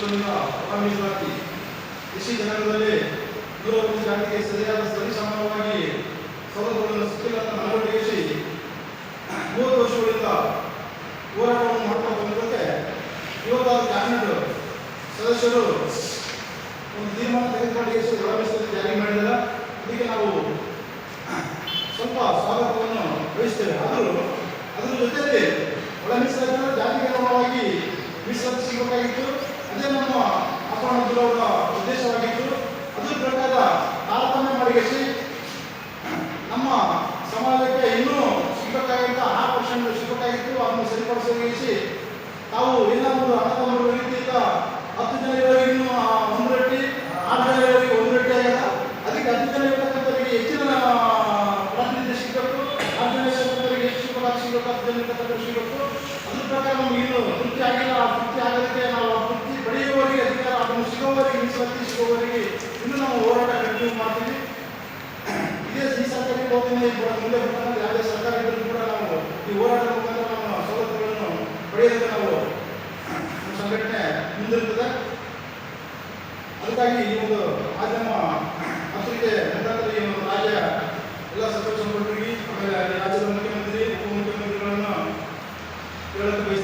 ವರ್ಷಗಳಿಂದ ಒಳ ಮೀಸಲಾತಿ ಕೃಷಿ ಜನಾಂಗದಲ್ಲಿ 101 ಜಾತಿಗೆ ಸರಿಯಾದ ಸರಿಸಮಾನವಾಗಿ ಸೌಲಭ್ಯಗಳನ್ನು ಸಿಕ್ಕಿಲ್ಲ ಅಂತ ಮನವೊಲಿಸಿ 30 ವರ್ಷಗಳಿಂದ ಹೋರಾಟವನ್ನು ಮಾಡ್ತಾ ಬಂದಿರುತ್ತೆ. ಇವತ್ತು ಕ್ಯಾಬಿನೆಟ್ ಸದಸ್ಯರು ಒಂದು ತೀರ್ಮಾನ ತೆಗೆದುಕೊಂಡು ಒಳ ಮೀಸಲಾತಿ ಜಾರಿ ಮಾಡಿದಾಗ ಇದಕ್ಕೆ ನಾವು ಸ್ವಲ್ಪ ಸ್ವಾಗತವನ್ನು ವಹಿಸ್ತೇವೆ. ಆದರೂ ಅದರ ಜೊತೆಯಲ್ಲಿ ಒಳ ಮೀಸಲಾತಿ ಜಾತಿಗೆ ಅನುಗುಣವಾಗಿ ಮೀಸಲಾತಿ ಸಿಗಬೇಕಾಗಿತ್ತು. ಅದೇ ನಮ್ಮ ಅವರ ಉದ್ದೇಶವಾಗಿತ್ತು. ಅದ್ರ ಪ್ರಕಾರ ತಾರತಮ್ಯ ಮಾಡಿಸಿ ನಮ್ಮ ಸಮಾಜಕ್ಕೆ ಇನ್ನೂ ಸಿಗಬೇಕಾಗಿದ್ದ 6% ಸಿಗಬೇಕಾಗಿತ್ತು. ಅದನ್ನು ಸರಿಪಡಿಸಿ ತಾವು ಎಲ್ಲ ಒಂದು ಅಣ್ಣತಮ್ಮರು ರೀತಿಯಿಂದ 10 ಜನ ಇರೋರಿಗೆ ಇನ್ನೂ 1 ರೆಟ್ಟಿ, 6 ಜನ ಇರೋರಿಗೆ 1 ರೆಟ್ಟಿ ಆಗ್ಯದ. ಅದಕ್ಕೆ 10 ಜನ ಇರತಕ್ಕಂಥವರಿಗೆ ಹೆಚ್ಚಿನ ಪ್ರಾತಿನಿಧ್ಯ ಸಿಗಬೇಕು, 6 ಜನ ಇರತಕ್ಕಂಥವರಿಗೆ ಹೆಚ್ಚು ಸಿಗಬೇಕು, 10 ಜನ ಇರತಕ್ಕಂಥವ್ರು ಸಿಗಬೇಕು. ಅದ್ರ ಪ್ರಕಾರ ನಮ್ಗೆ ಇನ್ನೂ ತೃಪ್ತಿ ಆಗಿಲ್ಲ. ಆ ತೃಪ್ತಿ ಆಗೋದಕ್ಕೆ ನಾವು ಆ ತೃಪ್ತಿ ಪಡೆಯುವವರಿಗೆ ಅಧಿಕಾರ, ಅದನ್ನು ಸಿಗೋವರಿಗೆ ಮೀಸಲಾತಿ ಸಿಗೋವರಿಗೆ ಇನ್ನೂ ನಾವು ಹೋರಾಟ ಕಂಟಿನ್ಯೂ ಮಾಡ್ತೀವಿ. ಇದೇ ಈ ಸರ್ಕಾರಿ ಮುಂದೆ ಬರ್ತಕ್ಕಂಥ ಯಾವುದೇ ಸರ್ಕಾರ ಇದ್ದರೂ ಕೂಡ ನಾವು ಈ ಹೋರಾಟದ ಮುಖಾಂತರ ನಮ್ಮ ಸವಲತ್ತುಗಳನ್ನು ಪಡೆಯೋದಕ್ಕೆ ನಾವು ನಮ್ಮ ಸಂಘಟನೆ ಮುಂದಿರುತ್ತದೆ. ಅದಕ್ಕಾಗಿ ಈ ಒಂದು ಮಾಧ್ಯಮ ಪತ್ರಿಕೆ ಮುಖಾಂತರ ಈ ಒಂದು ರಾಜ್ಯ ಎಲ್ಲ ಸಚಿವ ಸಂಪುಟರಿಗೆ, ಆಮೇಲೆ ರಾಜ್ಯದ ಮುಖ್ಯಮಂತ್ರಿ, ಉಪಮುಖ್ಯಮಂತ್ರಿಗಳನ್ನು ಹೇಳಲು ಬಯಸ್ತೇನೆ.